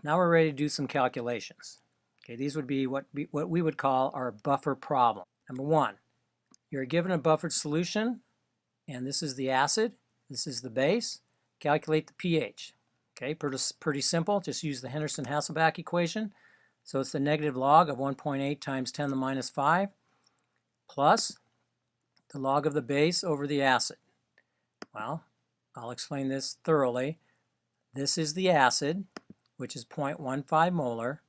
Now we're ready to do some calculations. Okay, these would be what we would call our buffer problem. Number one, you're given a buffered solution, and this is the acid, this is the base. Calculate the pH. Okay, pretty simple. Just use the Henderson-Hasselbalch equation. So it's the negative log of 1.8 times 10 to the minus 5 plus the log of the base over the acid. Well, I'll explain this thoroughly. This is the acid, which is 0.15 molar.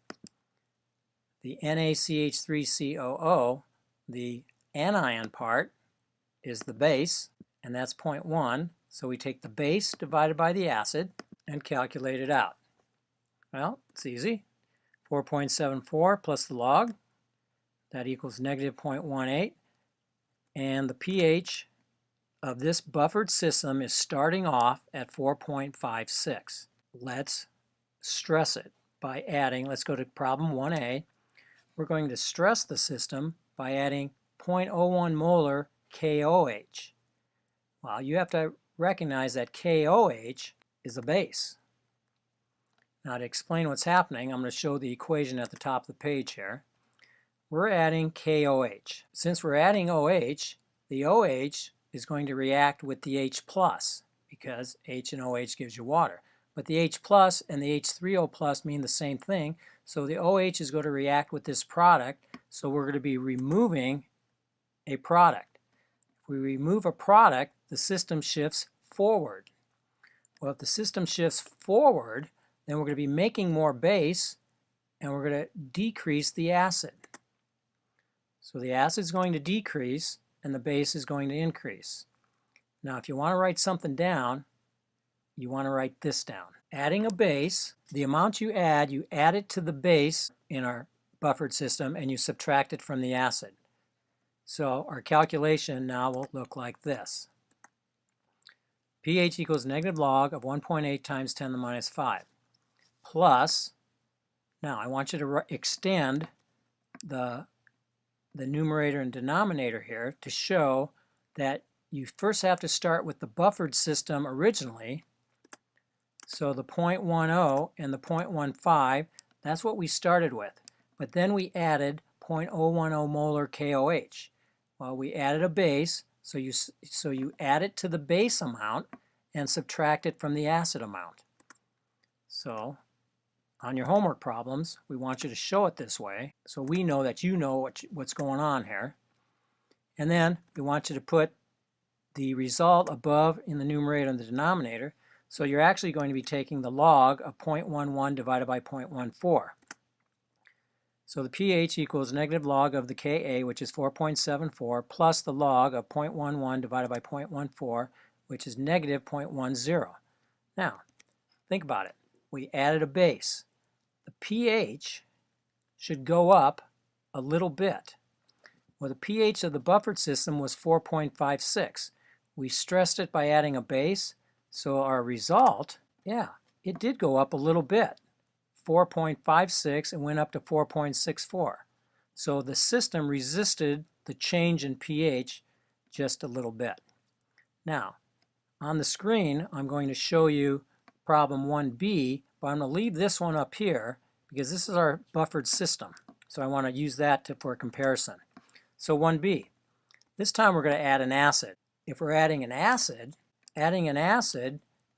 The NaCH3COO, the anion part, is the base, and that's 0.1. So we take the base divided by the acid and calculate it out. Well, it's easy. 4.74 plus the log, that equals negative 0.18. And the pH of this buffered system is starting off at 4.56. Let's stress it by adding, let's go to problem 1A. We're going to stress the system by adding 0.01 molar KOH. Well, you have to recognize that KOH is a base. Now to explain what's happening, I'm going to show the equation at the top of the page here. We're adding KOH. Since we're adding OH, the OH is going to react with the H plus because H and OH gives you water. But the H plus and the H3O plus mean the same thing, so the OH is going to react with this product, so we're going to be removing a product. If we remove a product, the system shifts forward. Well, if the system shifts forward, then we're going to be making more base, and we're going to decrease the acid. So the acid is going to decrease, and the base is going to increase. Now, if you want to write something down, you want to write this down. Adding a base, the amount you add it to the base in our buffered system, and you subtract it from the acid. So our calculation now will look like this. pH equals negative log of 1.8 times 10 to the minus 5 plus, now I want you to extend the numerator and denominator here to show that you first have to start with the buffered system originally. So the 0.10 and the 0.15, that's what we started with. But then we added 0.010 molar KOH. Well, we added a base, so you add it to the base amount and subtract it from the acid amount. So on your homework problems, we want you to show it this way, so we know that you know what's going on here. And then we want you to put the result above in the numerator and the denominator, so you're actually going to be taking the log of 0.11 divided by 0.14. So the pH equals negative log of the Ka, which is 4.74, plus the log of 0.11 divided by 0.14, which is negative 0.10. Now, think about it. We added a base. The pH should go up a little bit. Well, the pH of the buffered system was 4.56. We stressed it by adding a base, so our result, yeah, it did go up a little bit. 4.56 and went up to 4.64. So the system resisted the change in pH just a little bit. Now, on the screen, I'm going to show you problem 1B, but I'm going to leave this one up here because this is our buffered system. So I want to use that for comparison. So 1B, this time we're going to add an acid. If we're adding an acid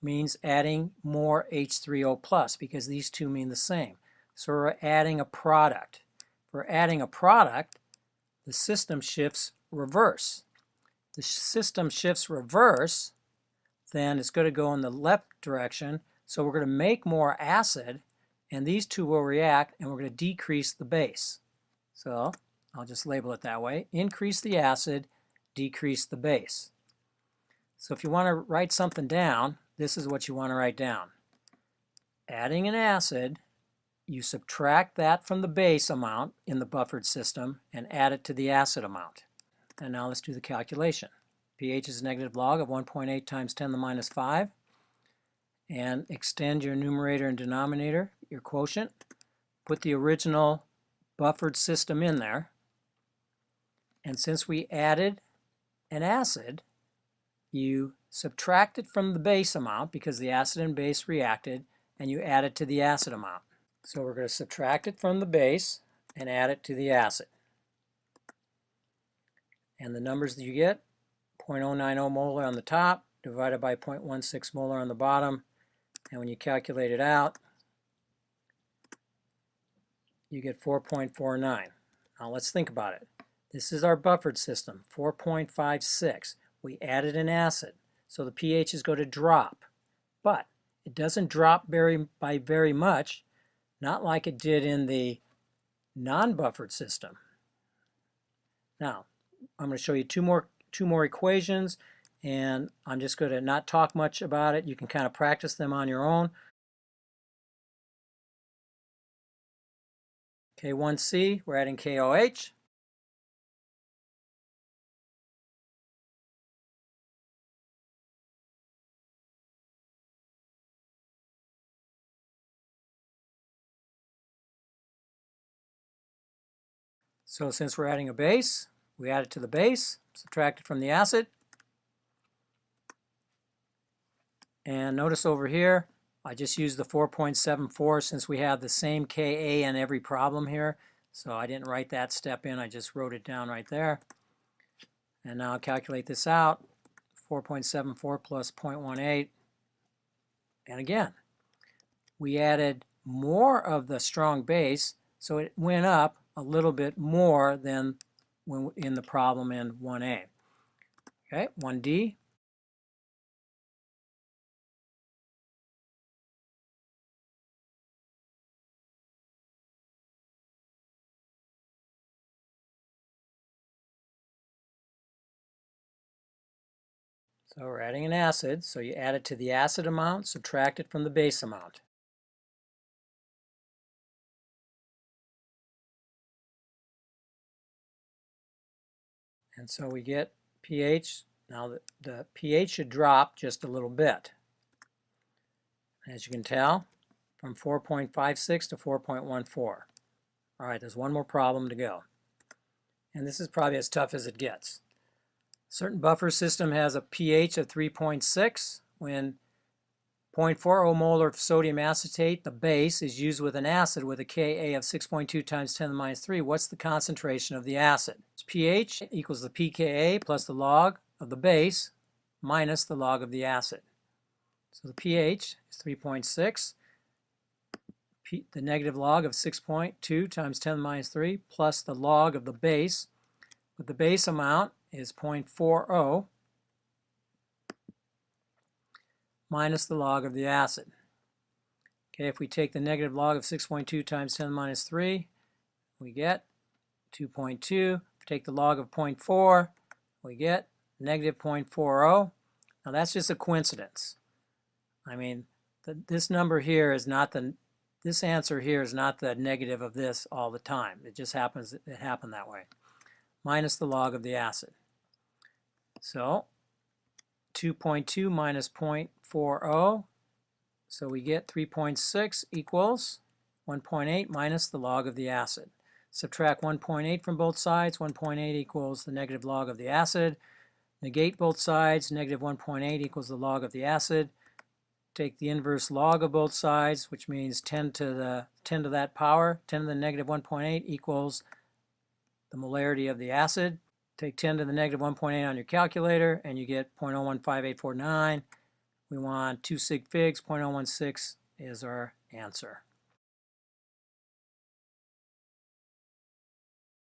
means adding more H3O plus because these two mean the same. So we're adding a product. If we're adding a product, the system shifts reverse. The system shifts reverse, then it's going to go in the left direction. So we're going to make more acid, and these two will react, and we're going to decrease the base. So I'll just label it that way. Increase the acid, decrease the base. So if you want to write something down, this is what you want to write down. Adding an acid, you subtract that from the base amount in the buffered system and add it to the acid amount. And now let's do the calculation. pH is negative log of 1.8 times 10 to the minus 5. And extend your numerator and denominator, your quotient. Put the original buffered system in there. And since we added an acid, you subtract it from the base amount because the acid and base reacted, and you add it to the acid amount. So we're going to subtract it from the base and add it to the acid. And the numbers that you get, 0.090 molar on the top divided by 0.16 molar on the bottom. And when you calculate it out, you get 4.49. Now let's think about it. This is our buffered system, 4.56. We added an acid, so the pH is going to drop. But it doesn't drop by very much, not like it did in the non-buffered system. Now, I'm going to show you two more equations, and I'm just going to not talk much about it. You can kind of practice them on your own. K1C, we're adding KOH. So since we're adding a base, we add it to the base, subtract it from the acid. And notice over here, I just used the 4.74 since we have the same Ka in every problem here. So I didn't write that step in, I just wrote it down right there. And now I'll calculate this out, 4.74 plus 0.18. And again, we added more of the strong base, so it went up a little bit more than when in the problem in 1A. Okay, 1D. So we're adding an acid, so you add it to the acid amount, subtract it from the base amount. And so we get pH. Now the pH should drop just a little bit. As you can tell, from 4.56 to 4.14. All right, there's one more problem to go. And this is probably as tough as it gets. A certain buffer system has a pH of 3.6. When 0.40 molar of sodium acetate, the base, is used with an acid with a Ka of 6.2 times 10 to the minus 3, what's the concentration of the acid? It's pH equals the pKa plus the log of the base minus the log of the acid. So the pH is 3.6. The negative log of 6.2 times 10 to the minus 3 plus the log of the base, but the base amount is 0.40 minus the log of the acid. Okay, if we take the negative log of 6.2 times 10 to the minus 3, we get 2.2. If we take the log of 0.4, we get negative 0.40. Now that's just a coincidence. I mean, this number here is not this answer here is not the negative of this all the time. It just happens, it happened that way. Minus the log of the acid. So 2.2 minus 0.40, so we get 3.6 equals 1.8 minus the log of the acid. Subtract 1.8 from both sides, 1.8 equals the negative log of the acid. Negate both sides, negative 1.8 equals the log of the acid. Take the inverse log of both sides, which means 10 to that power. 10 to the negative 1.8 equals the molarity of the acid. Take 10 to the negative 1.8 on your calculator, and you get 0.015849. We want 2 sig figs. 0.016 is our answer.